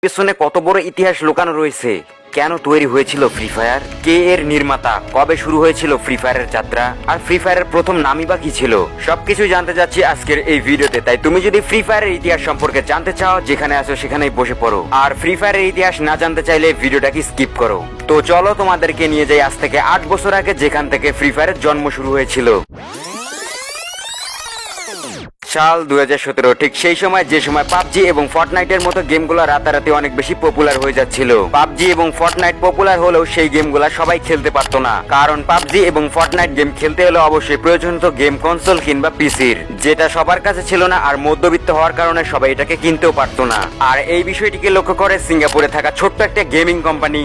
পেছনে কত বড় ইতিহাস লুকানো রয়েছে। কেন তৈরি হয়েছিল ফ্রি ফায়ার, কে এর নির্মাতা, কবে শুরু হয়েছিল ফ্রি ফায়ারের যাত্রা, আর ফ্রি ফায়ারের প্রথম নামই বা কি ছিল, সবকিছু জানতে যাচ্ছি আজকের এই ভিডিওতে। তাই তুমি যদি ফ্রি ফায়ারের ইতিহাস সম্পর্কে জানতে চাও, যেখানে আছো সেখানেই বসে পড়ো। আর ফ্রি ফায়ারের ইতিহাস না জানতে চাইলে ভিডিওটাকে স্কিপ করো। তো চলো তোমাদেরকে নিয়ে যাই আজ থেকে 8 বছর আগে, যেখান থেকে ফ্রি ফায়ারের জন্ম শুরু হয়েছিল। সাল 2017, ঠিক সেই সময় যে সময় পাবজি এবং ফর্টনাইটের মতো গেমগুলো রাতারাতি অনেক বেশি পপুলার হয়ে যাচ্ছিল। পাবজি এবং ফর্টনাইট পপুলার হলেও সেই গেমগুলো সবাই খেলতে পারতো না, কারণ পাবজি এবং ফর্টনাইট গেম খেলতে হলে অবশ্যই প্রয়োজন হতো গেম কনসোল কিংবা পিসির, যেটা সবার কাছে ছিল না। আর মধ্যবিত্ত হওয়ার কারণে সবাই এটাকে কিনতেও পারতো না। আর এই বিষয়টিকে লক্ষ্য করে সিঙ্গাপুরে থাকা ছোট্ট একটা গেমিং কোম্পানি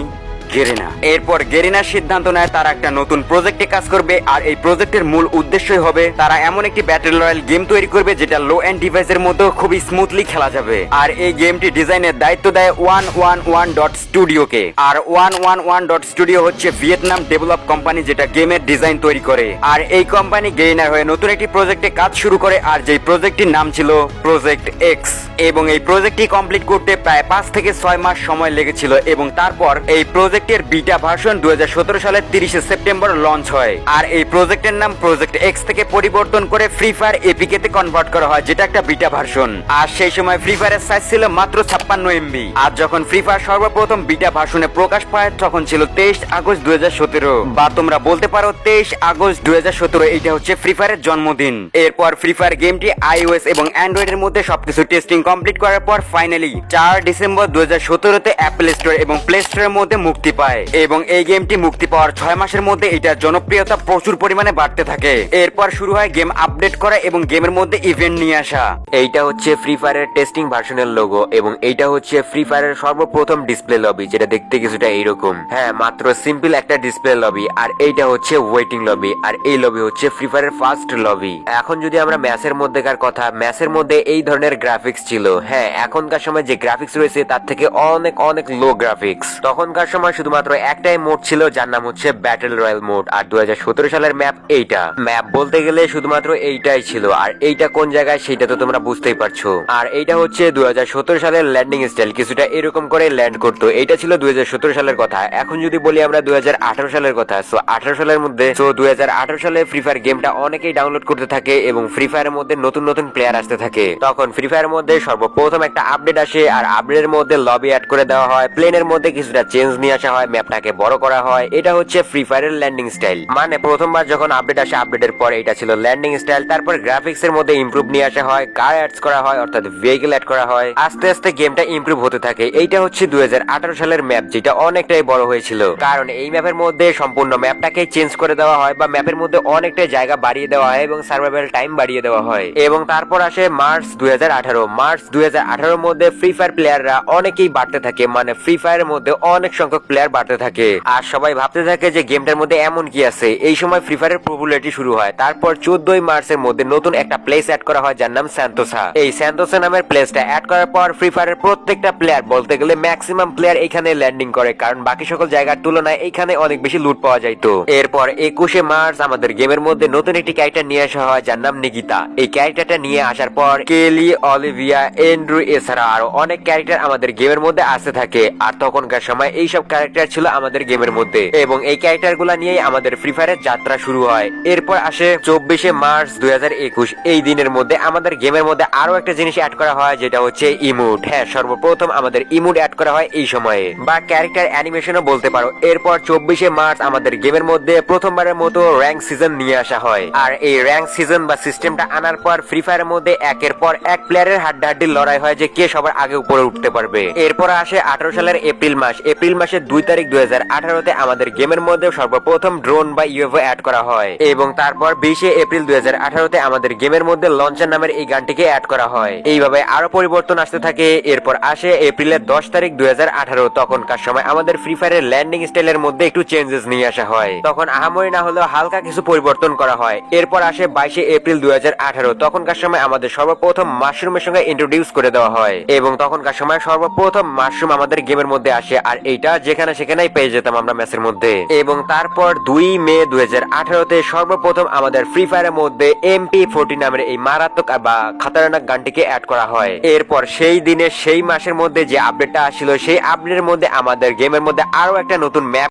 গেরিনা, এরপর গেরিনার সিদ্ধান্ত নেয় তারা একটা নতুন প্রজেক্টে কাজ করবে। আর এই প্রজেক্টের মূল উদ্দেশ্যই হবে তারা এমন একটি ব্যাটল রয়্যাল গেম তৈরি করবে যেটা লো এন্ড ডিভাইসের মধ্যে খুব স্মুথলি খেলা যাবে। আর এই গেমটি ডিজাইনের দায়িত্ব দেয় 111.studio-কে। আর 111.studio হচ্ছে ভিয়েতনাম ডেভেলপ কোম্পানি, যেটা গেমের ডিজাইন তৈরি করে। আর এই কোম্পানি গেরিনার হয়ে নতুন একটি প্রজেক্টে কাজ শুরু করে, আর যেই প্রজেক্টটির নাম ছিল প্রজেক্ট এক্স। এবং এই প্রজেক্টটি কমপ্লিট করতে প্রায় 5 থেকে 6 মাস সময় লেগেছিল। এবং তারপর এই প্রজেক্টের বিটা ভার্সন 2017 সালের 30 সেপ্টেম্বর লঞ্চ হয়। আর এই প্রজেক্টের নাম প্রজেক্ট এক্স থেকে পরিবর্তন করে ফ্রি ফায়ার এপিকে তে কনভার্ট করা হয়, যেটা একটা বিটা ভার্সন। আর সেই সময় ফ্রি ফায়ারের সাইজ ছিল মাত্র 56 MB। আর যখন ফ্রি ফায়ার সর্বপ্রথম বিটা ভার্সনে প্রকাশ পায় তখন ছিল 23 আগস্ট 2017, বা তোমরা বলতে পারো 23 আগস্ট 2017। এটা হচ্ছে ফ্রি ফায়ারের জন্মদিন। এরপর ফ্রি ফায়ার গেমটি iOS এবং অ্যান্ড্রয়েড এর মধ্যে সবকিছু টেস্টিং কমপ্লিট করার পর ফাইনালি 4 ডিসেম্বর 2017 তে অ্যাপল স্টোর এবং প্লে স্টোরের মধ্যে মুক্তি পায়। এবং এই গেমটি মুক্তি পাওয়ার 6 মাসের মধ্যে এটার জনপ্রিয়তা প্রচুর পরিমাণে বাড়তে থাকে। এরপর শুরু হয় গেম আপডেট করা এবং গেমের মধ্যে ইভেন্ট নিয়ে আসা। এইটা হচ্ছে ফ্রি ফায়ারের টেস্টিং ভার্সনের লোগো, এবং এইটা হচ্ছে ফ্রি ফায়ারের সর্বপ্রথম ডিসপ্লে লবি, যেটা দেখতে কিছুটা এইরকম। হ্যাঁ, মাত্র সিম্পল একটা ডিসপ্লে লবি। আর এইটা হচ্ছে ওয়েটিং লবি, আর এই লবি হচ্ছে ফ্রি ফায়ারের ফার্স্ট লবি। এখন যদি আমরা ম্যাচের মধ্যেকার কথা, ম্যাচের মধ্যে এই ধরনের গ্রাফিক্স ছিল। হ্যাঁ, এখনকার সময় যে গ্রাফিক্স রয়েছে তার থেকে অনেক অনেক লো গ্রাফিক্স। তখনকার সময় শুধুমাত্র একটাই মোড ছিল, যার নাম হচ্ছে ব্যাটল রয়্যাল মোড। আর 2017 সালের ম্যাপ এইটা। ম্যাপ বলতে গেলে শুধুমাত্র এইটাই ছিল। আর এইটা কোন জায়গায় সেটা তো তোমরা বুঝতেই পারছো। আর এইটা হচ্ছে 2017 সালের ল্যান্ডিং স্টাইল, কিছুটা এরকম করে ল্যান্ড করতো। এইটা ছিল 2017 সালের কথা। এখন যদি বলি আমরা 2018 সালের কথা, সো 18 সালের মধ্যে 2018 সালে ফ্রি ফায়ার গেমটা অনেকেই ডাউনলোড করতে থাকে এবং ফ্রি ফায়ারের মধ্যে নতুন নতুন প্লেয়ার আসতে থাকে। তখন ফ্রি ফায়ারের মধ্যে সর্বপ্রথম একটা আপডেট আসে, আর আপডেটের মধ্যে লবি অ্যাড করে দেওয়া হয়, প্লেনের মধ্যে কিছুটা চেঞ্জ নিয়ে আসা হয়, ম্যাপটাকে বড় করা হয়। এটা হচ্ছে ফ্রি ফায়ারের ল্যান্ডিং স্টাইল। মানে প্রথমবার যখন আপডেট আসে, আপডেটের পরে এটা ছিল ল্যান্ডিং স্টাইল। তারপর গ্রাফিক্স এর মধ্যে ইমপ্রুভ নিয়ে আসা হয়, কার অ্যাডস করা হয়, অর্থাৎ ভেহিকল অ্যাড করা হয়। আস্তে আস্তে গেমটা ইমপ্রুভ হতে থাকে। এইটা হচ্ছে 2018 সালের ম্যাপ, যেটা অনেকটাই বড় হয়েছিল, কারণ এই ম্যাপের মধ্যে সম্পূর্ণ ম্যাপটাকে চেঞ্জ করে দেওয়া হয়, বা ম্যাপের মধ্যে অনেকটাই জায়গা বাড়িয়ে দেওয়া হয় এবং সার্ভাইভাল টাইম বাড়িয়ে দেওয়া হয়। এবং তারপর আসে মার্চ 2018। মার্চ 2018 মধ্যে ফ্রি ফায়ার প্লেয়াররা অনেকেই বাড়তে থাকে, মানে ফ্রি ফায়ারের মধ্যে অনেক সংখ্যক প্লেয়ার বাড়তে থাকে। আর সবাই ভাবতে থাকে যে গেমটার মধ্যে এমন কি আছে। এই সময় ফ্রি ফায়ারের পপুলারিটি শুরু হয়। তারপর 14 মার্চের মধ্যে নতুন একটা প্লেস অ্যাড করা হয়, যার নাম স্যান্তোসা। এই স্যান্তোসা নামের প্লেসটা অ্যাড করার পর ফ্রি ফায়ারের প্রত্যেকটা প্লেয়ার, বলতে গেলে ম্যাক্সিমাম প্লেয়ার এখানে ল্যান্ডিং করে, কারণ বাকি সকল জায়গার তুলনায় এখানে অনেক বেশি লুট পাওয়া যাইতো। এরপর 21 মার্চ আমাদের গেমের মধ্যে নতুন একটি ক্যারেক্টার নিয়ে আসা হয়, যার নাম নিকিতা। এই ক্যারেক্টারটা নিয়ে আসার পর কেলি, অলিভিয়া, এন্ড্রু এছাড়া আরো অনেক ক্যারেক্টার আমাদের গেমের মধ্যে আসতে থাকে। আর তখনকার সময় এইসব ক্যারেক্টার ছিল আমাদের গেমের মধ্যে, এবং এই ক্যারেক্টার গুলা নিয়েই আমাদের ফ্রি ফায়ারের যাত্রা শুরু হয়। এরপর আসে 24 মার্চ 2021। এই দিনের মধ্যে আমাদের গেমের মধ্যে আরো একটা জিনিস অ্যাড করা হয়, যেটা হচ্ছে ইমোট। হ্যাঁ, সর্বপ্রথম আমাদের ইমোট অ্যাড করা হয় এই সময়ে, বা ক্যারেক্টার অ্যানিমেশনও বলতে পারো। এরপর 24 মার্চ আমাদের গেমের মধ্যে প্রথমবারের মতো র্যাঙ্ক সিজন নিয়ে আসা হয়। আর এই র্যাঙ্ক সিজন বা সিস্টেমটা আনার পর ফ্রি ফায়ারের মধ্যে একের পর এক প্লেয়ারের হাড্ডাহাড্ডি লড়াই হয় যে কে সবার আগে উপরে উঠতে পারবে। এরপর আসে 18 সালের এপ্রিল মাস। এপ্রিল মাসের 2 তারিখ 2018-তে আমাদের গেমের মধ্যে সর্বপ্রথম ড্রোন বা ইউএফও অ্যাড করা হয়। এবং তারপর 20 এপ্রিল 2018-তে আমাদের গেমের মধ্যে লঞ্চার নামের এই গানটিকে অ্যাড করা হয়। এইভাবে আরো পরিবর্তন আসতে থাকে। এরপর আসে এপ্রিলের 10 তারিখ 2018। তখনকার সময় আমাদের ফ্রি ফায়ারের ল্যান্ডিং স্টাইলের মধ্যে একটু চেঞ্জেস নিয়ে আসা হয়। তখন আহামরি না হলেও হালকা কিছু পরিবর্তন করা হয়। এরপর আসে 22 এপ্রিল 2018। তখনকার সময় আমাদের সর্বপ্রথম মাশরুমের সঙ্গে ইন্ট্রোডিউস করে দেওয়া হয়, এবং তখনকার সময় সর্বপ্রথম মাশরুম আমাদের গেমের মধ্যে আসে। আর এইটা যেখানে যেখানে সেখানেই পেয়ে যেতাম আমরা ম্যাচের মধ্যে। এবং তারপর 2 মে 2018-তে সর্বপ্রথম আমাদের ফ্রি ফায়ারের মধ্যে MP40 নামের এই মারাত্মক বা খতরনাক গানটিকে অ্যাড করা হয়। এরপর সেই দিনে সেই মাসের মধ্যে যে আপডেটটা আসছিল সেই আপডেটের মধ্যে আমাদের গেমের মধ্যে আরো একটা নতুন ম্যাপ